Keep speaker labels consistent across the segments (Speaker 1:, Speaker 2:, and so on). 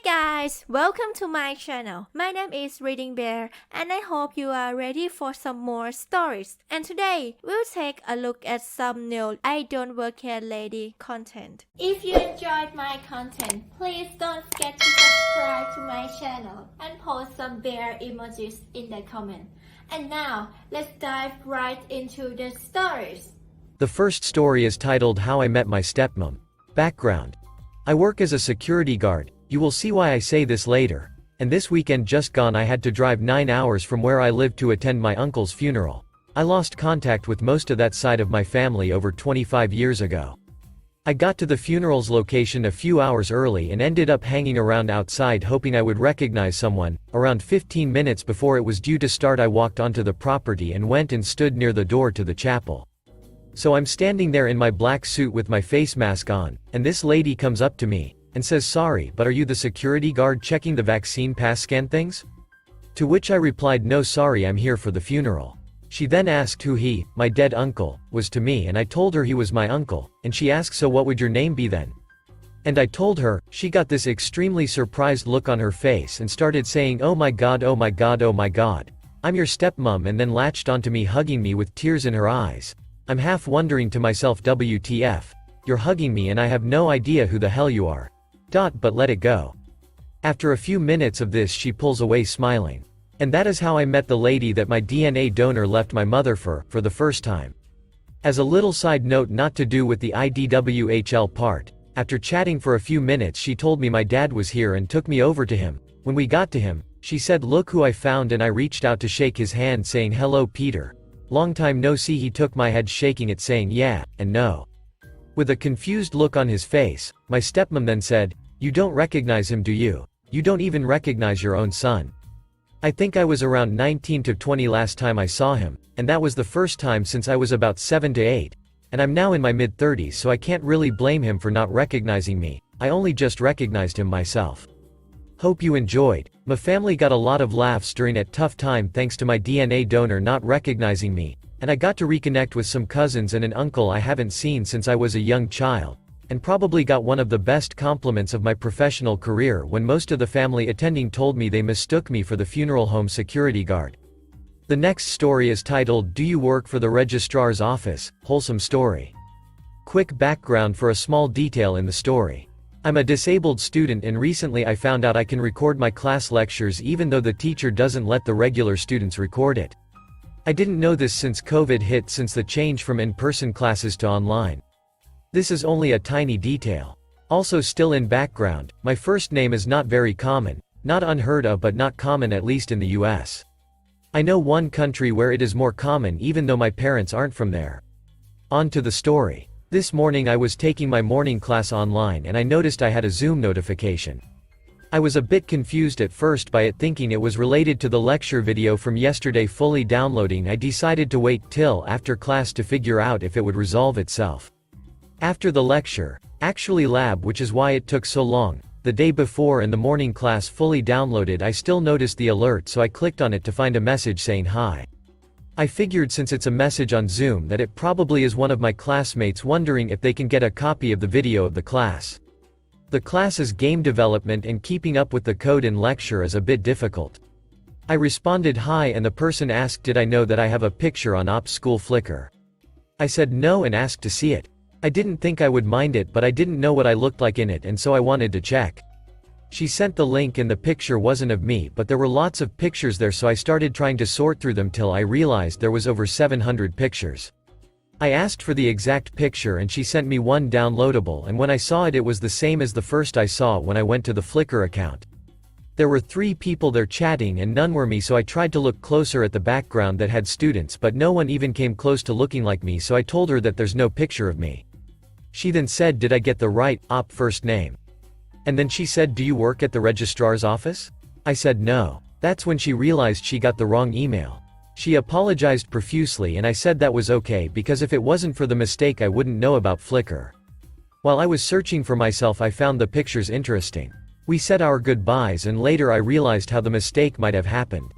Speaker 1: guys, welcome to my channel. My name is ReadingBear and I hope you are ready for some more stories. And today, we'll take a look at some new I Don't Work Here Lady content. If you enjoyed my content, please don't forget to subscribe to my channel and post some bear emojis in the comment. And now, let's dive right into the stories.
Speaker 2: The first story is titled How I Met My Stepmom. Background. I work as a security guard. You will see why I say this later. And this weekend just gone I had to drive 9 hours from where I live to attend my uncle's funeral. I lost contact with most of that side of my family over 25 years ago. I got to the funeral's location a few hours early and ended up hanging around outside hoping I would recognize someone. Around 15 minutes before it was due to start I walked onto the property and went and stood near the door to the chapel. So I'm standing there in my black suit with my face mask on, and this lady comes up to me and says, "Sorry, but are you the security guard checking the vaccine pass scan things?" To which I replied, "No, sorry, I'm here for the funeral." She then asked who he, my dead uncle, was to me, and I told her he was my uncle, and she asked, "So what would your name be then?" And I told her. She got this extremely surprised look on her face and started saying, "Oh my god, oh my god, oh my god. I'm your stepmom," and then latched onto me hugging me with tears in her eyes. I'm half wondering to myself, WTF, you're hugging me and I have no idea who the hell you are. But let it go. After a few minutes of this she pulls away smiling. And that is how I met the lady that my DNA donor left my mother for the first time. As a little side note not to do with the IDWHL part, after chatting for a few minutes she told me my dad was here and took me over to him. When we got to him, she said, "Look who I found," and I reached out to shake his hand saying, "Hello Peter. Long time no see." He took my head shaking it saying yeah, and no. With a confused look on his face, my stepmom then said, "You don't recognize him, do you? You don't even recognize your own son." I think I was around 19 to 20 last time I saw him, and that was the first time since I was about 7 to 8. And I'm now in my mid-30s, so I can't really blame him for not recognizing me. I only just recognized him myself. Hope you enjoyed. My family got a lot of laughs during that tough time thanks to my DNA donor not recognizing me, and I got to reconnect with some cousins and an uncle I haven't seen since I was a young child, and probably got one of the best compliments of my professional career when most of the family attending told me they mistook me for the funeral home security guard. The next story is titled Do You Work for the Registrar's Office? Wholesome story. Quick background for a small detail in the story. I'm a disabled student and recently I found out I can record my class lectures even though the teacher doesn't let the regular students record it. I didn't know this since COVID hit, since the change from in-person classes to online. This is only a tiny detail. Also, still in background, my first name is not very common, not unheard of but not common, at least in the US. I know one country where it is more common even though my parents aren't from there. On to the story. This morning I was taking my morning class online and I noticed I had a Zoom notification. I was a bit confused at first by it, thinking it was related to the lecture video from yesterday. Fully downloading, I decided to wait till after class to figure out if it would resolve itself. After the lecture, actually lab, which is why it took so long, the day before, and the morning class fully downloaded, I still noticed the alert, so I clicked on it to find a message saying hi. I figured since it's a message on Zoom that it probably is one of my classmates wondering if they can get a copy of the video of the class. The class is game development and keeping up with the code in lecture is a bit difficult. I responded hi and the person asked did I know that I have a picture on Ops School Flickr. I said no and asked to see it. I didn't think I would mind it, but I didn't know what I looked like in it, and so I wanted to check. She sent the link and the picture wasn't of me, but there were lots of pictures there, so I started trying to sort through them till I realized there was over 700 pictures. I asked for the exact picture and she sent me one downloadable, and when I saw it, it was the same as the first I saw when I went to the Flickr account. There were 3 people there chatting and none were me, so I tried to look closer at the background that had students, but no one even came close to looking like me, so I told her that there's no picture of me. She then said, did I get the right op first name? And then she said, do you work at the registrar's office? I said no. That's when she realized she got the wrong email. She apologized profusely and I said that was okay because if it wasn't for the mistake I wouldn't know about Flickr. While I was searching for myself I found the pictures interesting. We said our goodbyes and later I realized how the mistake might have happened.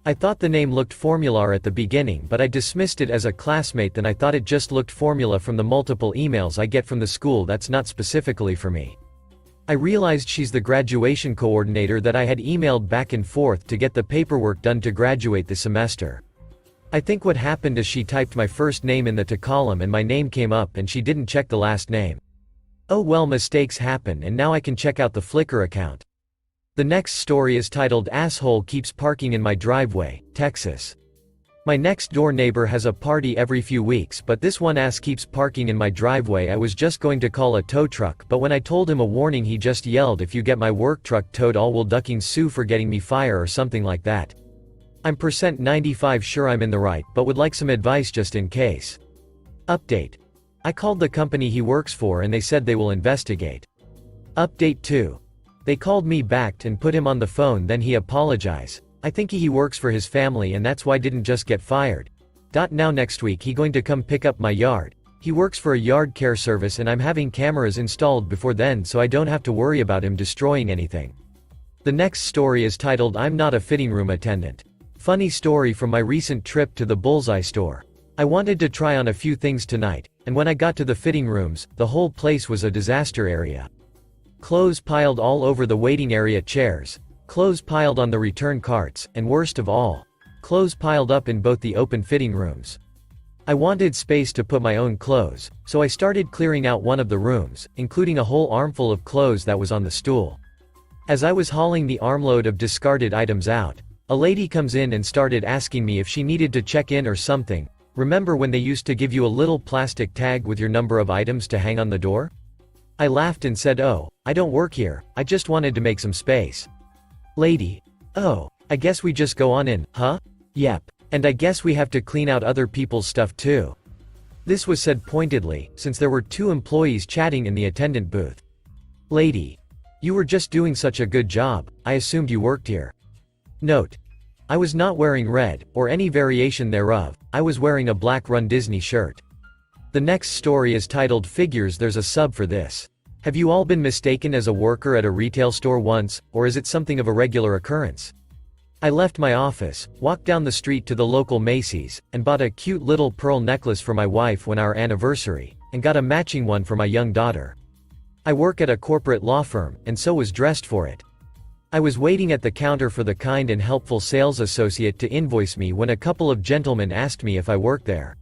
Speaker 2: I thought the name looked Formular at the beginning, but I dismissed it as a classmate, then I thought it just looked Formula from the multiple emails I get from the school that's not specifically for me. I realized she's the graduation coordinator that I had emailed back and forth to get the paperwork done to graduate this semester. I think what happened is she typed my first name in the to column and my name came up and she didn't check the last name. Oh well, mistakes happen, and now I can check out the Flickr account. The next story is titled Asshole Keeps Parking in My Driveway, Texas. My next door neighbor has a party every few weeks, but this one ass keeps parking in my driveway. I was just going to call a tow truck, but when I told him a warning he just yelled, "If you get my work truck towed I'll will ducking sue for getting me fire," or something like that. I'm %95 sure I'm in the right, but would like some advice just in case. Update. I called the company he works for and they said they will investigate. Update 2. They called me back and put him on the phone, then he apologized. I think he works for his family and that's why didn't just get fired. Now next week he going to come pick up my yard. He works for a yard care service and I'm having cameras installed before then so I don't have to worry about him destroying anything. The next story is titled I'm Not a Fitting Room Attendant. Funny story from my recent trip to the Bullseye store. I wanted to try on a few things tonight, and when I got to the fitting rooms, the whole place was a disaster area. Clothes piled all over the waiting area chairs, clothes piled on the return carts, and worst of all, clothes piled up in both the open fitting rooms. I wanted space to put my own clothes, so I started clearing out one of the rooms, including a whole armful of clothes that was on the stool. As I was hauling the armload of discarded items out, a lady comes in and started asking me if she needed to check in or something. Remember when they used to give you a little plastic tag with your number of items to hang on the door? I laughed and said, "Oh, I don't work here, I just wanted to make some space." Lady: "Oh, I guess we just go on in, huh? Yep. And I guess we have to clean out other people's stuff too." This was said pointedly, since there were two employees chatting in the attendant booth. Lady: "You were just doing such a good job, I assumed you worked here." Note: I was not wearing red, or any variation thereof, I was wearing a black Run Disney shirt. The next story is titled Figures There's a Sub for This. Have you all been mistaken as a worker at a retail store once, or is it something of a regular occurrence? I left my office, walked down the street to the local Macy's, and bought a cute little pearl necklace for my wife when our anniversary, and got a matching one for my young daughter. I work at a corporate law firm, and so was dressed for it. I was waiting at the counter for the kind and helpful sales associate to invoice me when a couple of gentlemen asked me if I worked there.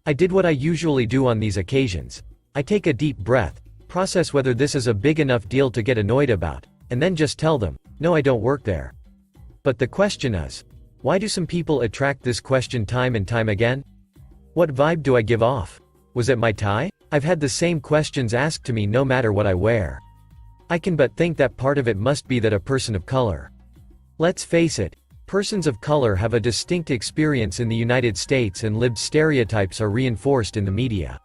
Speaker 2: I did what I usually do on these occasions. I take a deep breath, process whether this is a big enough deal to get annoyed about, and then just tell them, "No, I don't work there." But the question is, why do some people attract this question time and time again? What vibe do I give off? Was it my tie? I've had the same questions asked to me no matter what I wear. I can but think that part of it must be that a person of color. Let's face it, persons of color have a distinct experience in the United States and lived stereotypes are reinforced in the media.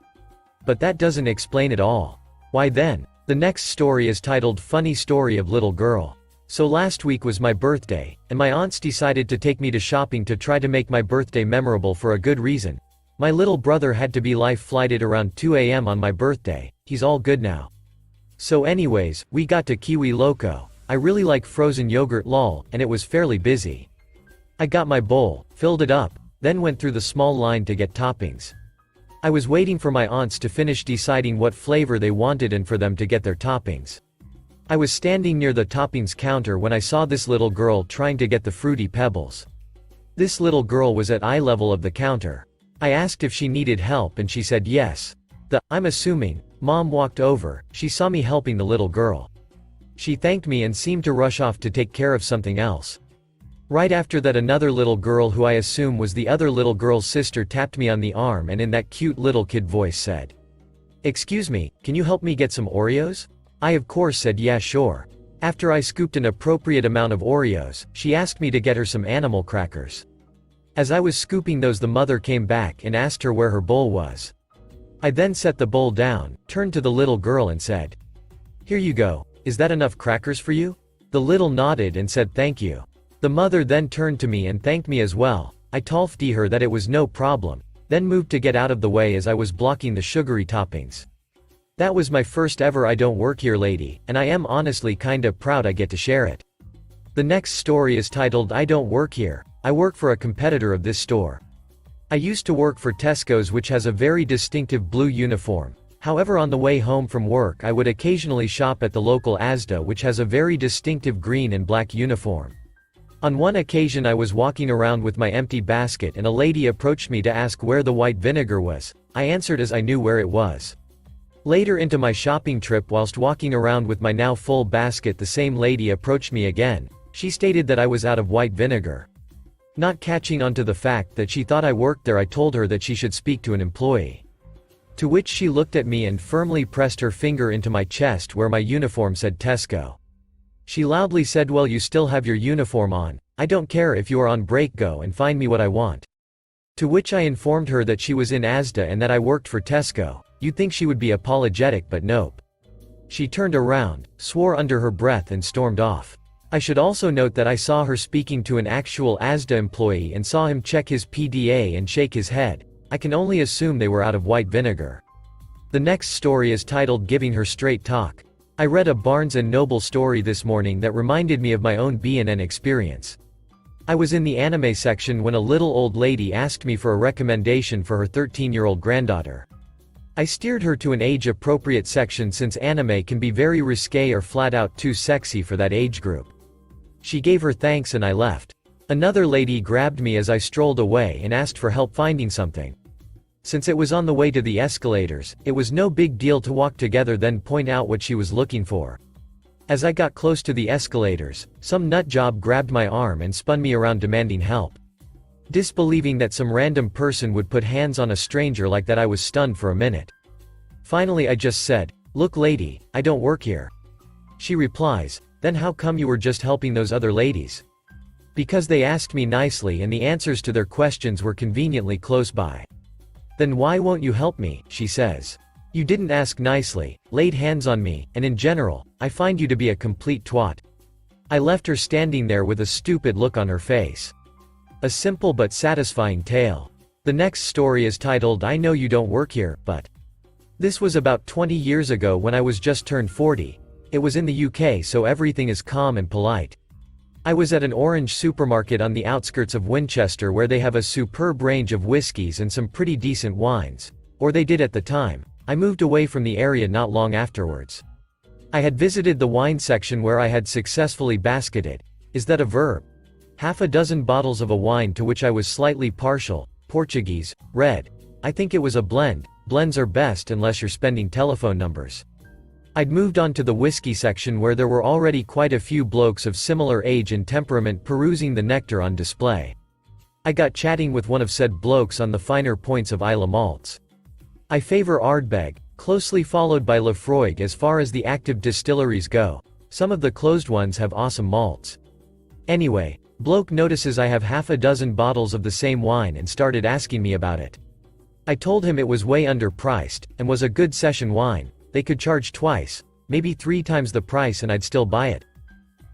Speaker 2: But that doesn't explain it all. Why then? The next story is titled Funny Story of Little Girl. So last week was my birthday, and my aunts decided to take me to shopping to try to make my birthday memorable for a good reason. My little brother had to be life flighted around 2 a.m. on my birthday. He's all good now. So anyways, we got to Kiwi Loco. I really like frozen yogurt lol, and it was fairly busy. I got my bowl, filled it up, then went through the small line to get toppings. I was waiting for my aunts to finish deciding what flavor they wanted and for them to get their toppings. I was standing near the toppings counter when I saw this little girl trying to get the Fruity Pebbles. This little girl was at eye level of the counter. I asked if she needed help and she said yes. I'm assuming, mom walked over, she saw me helping the little girl. She thanked me and seemed to rush off to take care of something else. Right after that, another little girl who I assume was the other little girl's sister tapped me on the arm and in that cute little kid voice said, "Excuse me, can you help me get some Oreos?" I of course said yeah sure. After I scooped an appropriate amount of Oreos, she asked me to get her some animal crackers. As I was scooping those, the mother came back and asked her where her bowl was. I then set the bowl down, turned to the little girl and said, "Here you go, is that enough crackers for you?" The little nodded and said thank you. The mother then turned to me and thanked me as well. I told her that it was no problem, then moved to get out of the way as I was blocking the sugary toppings. That was my first ever I don't work here lady, and I am honestly kinda proud I get to share it. The next story is titled I Don't Work Here, I Work for a Competitor of This Store. I used to work for Tesco's, which has a very distinctive blue uniform. However, on the way home from work I would occasionally shop at the local Asda, which has a very distinctive green and black uniform. On one occasion I was walking around with my empty basket and a lady approached me to ask where the white vinegar was. I answered as I knew where it was. Later into my shopping trip, whilst walking around with my now full basket, the same lady approached me again. She stated that I was out of white vinegar. Not catching on to the fact that she thought I worked there, I told her that she should speak to an employee. To which she looked at me and firmly pressed her finger into my chest where my uniform said Tesco. She loudly said, "Well, you still have your uniform on. I don't care if you are on break, go and find me what I want." To which I informed her that she was in Asda and that I worked for Tesco. You'd think she would be apologetic, but nope. She turned around, swore under her breath and stormed off. I should also note that I saw her speaking to an actual Asda employee and saw him check his PDA and shake his head. I can only assume they were out of white vinegar. The next story is titled Giving Her Straight Talk. I read a Barnes & Noble story this morning that reminded me of my own B&N experience. I was in the anime section when a little old lady asked me for a recommendation for her 13-year-old granddaughter. I steered her to an age-appropriate section since anime can be very risque or flat-out too sexy for that age group. She gave her thanks and I left. Another lady grabbed me as I strolled away and asked for help finding something. Since it was on the way to the escalators, it was no big deal to walk together then point out what she was looking for. As I got close to the escalators, some nutjob grabbed my arm and spun me around demanding help. Disbelieving that some random person would put hands on a stranger like that, I was stunned for a minute. Finally I just said, "Look lady, I don't work here." She replies, "Then how come you were just helping those other ladies?" Because they asked me nicely and the answers to their questions were conveniently close by. "Then why won't you help me?" she says. "You didn't ask nicely, laid hands on me, and in general, I find you to be a complete twat." I left her standing there with a stupid look on her face. A simple but satisfying tale. The next story is titled I Know You Don't Work Here, But. This was about 20 years ago when I was just turned 40. It was in the UK, so everything is calm and polite. I was at an orange supermarket on the outskirts of Winchester where they have a superb range of whiskies and some pretty decent wines. Or they did at the time. I moved away from the area not long afterwards. I had visited the wine section where I had successfully basketed. Is that a verb? Half a dozen bottles of a wine to which I was slightly partial, Portuguese, red. I think it was a blend. Blends are best unless you're spending telephone numbers. I'd moved on to the whiskey section where there were already quite a few blokes of similar age and temperament perusing the nectar on display. I got chatting with one of said blokes on the finer points of Islay malts. I favor Ardbeg, closely followed by Lafroig as far as the active distilleries go. Some of the closed ones have awesome malts. Anyway, bloke notices I have half a dozen bottles of the same wine and started asking me about it. I told him it was way underpriced, and was a good session wine. They could charge twice, maybe 3 times the price and I'd still buy it.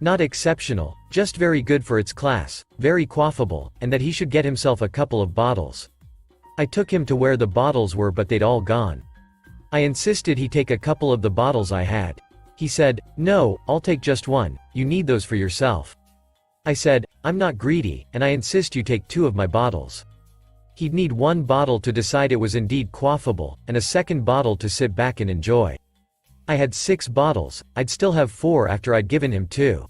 Speaker 2: Not exceptional, just very good for its class, very quaffable, and that he should get himself a couple of bottles. I took him to where the bottles were but they'd all gone. I insisted he take a couple of the bottles I had. He said, "No, I'll take just one, you need those for yourself." I said, "I'm not greedy, and I insist you take 2 of my bottles." He'd need 1 bottle to decide it was indeed quaffable, and a second bottle to sit back and enjoy. I had 6 bottles, I'd still have 4 after I'd given him 2.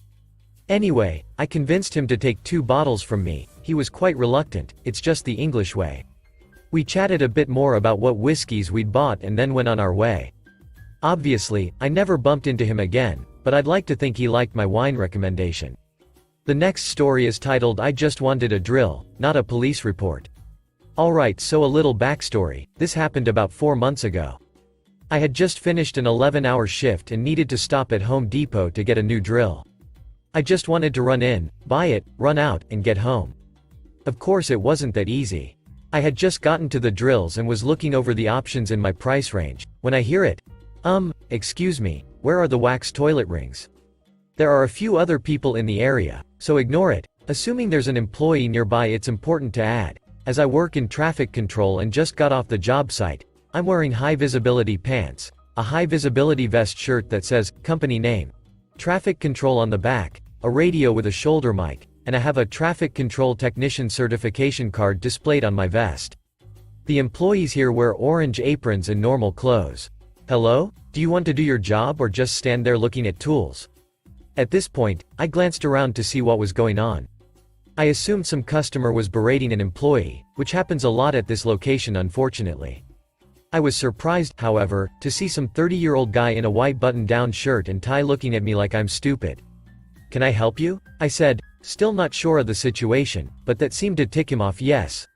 Speaker 2: Anyway, I convinced him to take 2 bottles from me. He was quite reluctant, it's just the English way. We chatted a bit more about what whiskies we'd bought and then went on our way. Obviously, I never bumped into him again, but I'd like to think he liked my wine recommendation. The next story is titled I Just Wanted a Drill, Not a Police Report. Alright, so a little backstory. This happened about 4 months ago. I had just finished an 11-hour shift and needed to stop at Home Depot to get a new drill. I just wanted to run in, buy it, run out, and get home. Of course it wasn't that easy. I had just gotten to the drills and was looking over the options in my price range, when I hear it. Excuse me, where are the wax toilet rings? There are a few other people in the area, so ignore it. Assuming there's an employee nearby, it's important to add. As I work in traffic control and just got off the job site, I'm wearing high-visibility pants, a high-visibility vest shirt that says, company name, traffic control on the back, a radio with a shoulder mic, and I have a traffic control technician certification card displayed on my vest. The employees here wear orange aprons and normal clothes. Hello? Do you want to do your job or just stand there looking at tools? At this point, I glanced around to see what was going on. I assumed some customer was berating an employee, which happens a lot at this location unfortunately. I was surprised, however, to see some 30-year-old guy in a white button-down shirt and tie looking at me like I'm stupid. Can I help you? I said, still not sure of the situation, but that seemed to tick him off. Yes.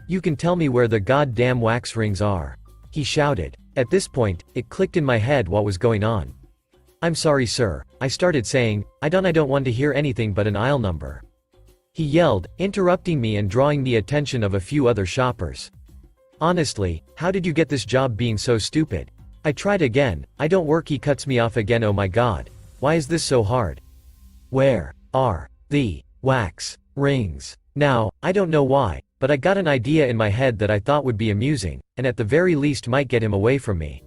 Speaker 2: You can tell me where the goddamn wax rings are. He shouted. At this point, it clicked in my head what was going on. I'm sorry sir, I started saying, I don't want to hear anything but an aisle number. He yelled, interrupting me and drawing the attention of a few other shoppers. Honestly, how did you get this job being so stupid? I tried again, I don't work. He cuts me off again. Oh my god. Why is this so hard? Where are the wax rings? Now, I don't know why, but I got an idea in my head that I thought would be amusing, and at the very least might get him away from me.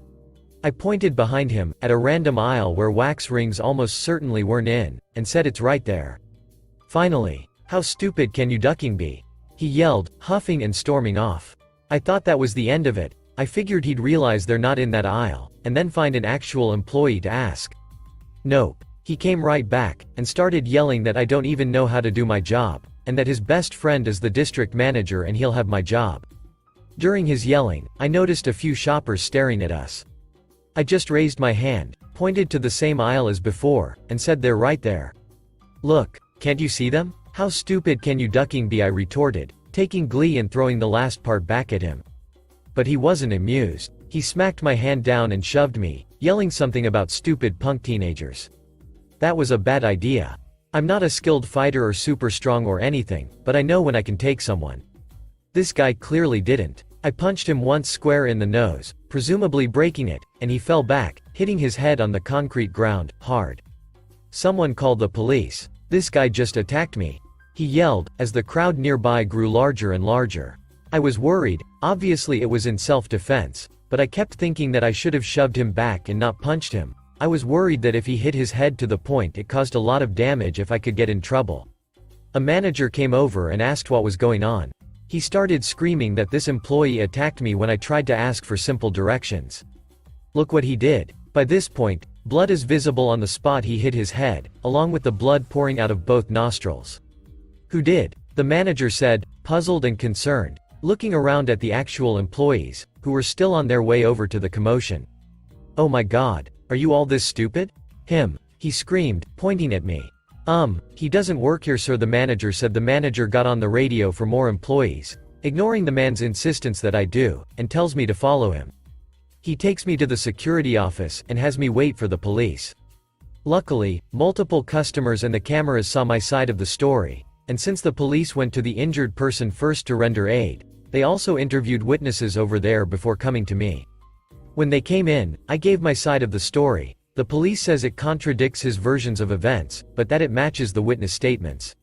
Speaker 2: I pointed behind him, at a random aisle where wax rings almost certainly weren't in, and said it's right there. Finally, how stupid can you ducking be? He yelled, huffing and storming off. I thought that was the end of it. I figured he'd realize they're not in that aisle, and then find an actual employee to ask. Nope. He came right back, and started yelling that I don't even know how to do my job, and that his best friend is the district manager and he'll have my job. During his yelling, I noticed a few shoppers staring at us. I just raised my hand, pointed to the same aisle as before, and said they're right there. Look, can't you see them? How stupid can you ducking be? I retorted, taking glee and throwing the last part back at him. But he wasn't amused. He smacked my hand down and shoved me, yelling something about stupid punk teenagers. That was a bad idea. I'm not a skilled fighter or super strong or anything, but I know when I can take someone. This guy clearly didn't. I punched him once square in the nose, presumably breaking it, and he fell back, hitting his head on the concrete ground, hard. Someone called the police. This guy just attacked me. He yelled, as the crowd nearby grew larger and larger. I was worried, obviously it was in self-defense, but I kept thinking that I should have shoved him back and not punched him. I was worried that if he hit his head to the point it caused a lot of damage, if I could get in trouble. A manager came over and asked what was going on. He started screaming that this employee attacked me when I tried to ask for simple directions. Look what he did. By this point, blood is visible on the spot he hit his head, along with the blood pouring out of both nostrils. Who did? The manager said, puzzled and concerned, looking around at the actual employees, who were still on their way over to the commotion. Oh my god, are you all this stupid? Him, he screamed, pointing at me. He doesn't work here sir, the manager said. The manager got on the radio for more employees, ignoring the man's insistence that I do, and tells me to follow him. He takes me to the security office, and has me wait for the police. Luckily, multiple customers and the cameras saw my side of the story, and since the police went to the injured person first to render aid, they also interviewed witnesses over there before coming to me. When they came in, I gave my side of the story. The police says it contradicts his versions of events, but that it matches the witness statements.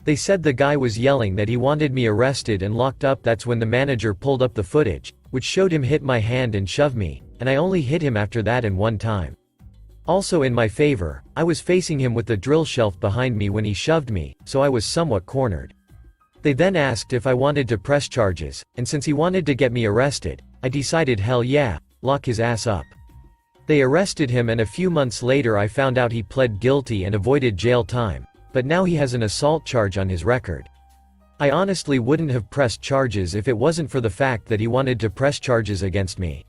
Speaker 2: They said the guy was yelling that he wanted me arrested and locked up. That's when the manager pulled up the footage, which showed him hit my hand and shove me, and I only hit him after that and one time. Also in my favor, I was facing him with the drill shelf behind me when he shoved me, so I was somewhat cornered. They then asked if I wanted to press charges, and since he wanted to get me arrested, I decided hell yeah, lock his ass up. They arrested him, and a few months later I found out he pled guilty and avoided jail time, but now he has an assault charge on his record. I honestly wouldn't have pressed charges if it wasn't for the fact that he wanted to press charges against me.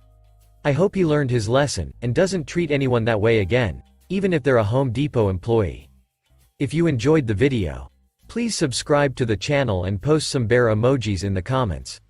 Speaker 2: I hope he learned his lesson, and doesn't treat anyone that way again, even if they're a Home Depot employee. If you enjoyed the video, please subscribe to the channel and post some bear emojis in the comments.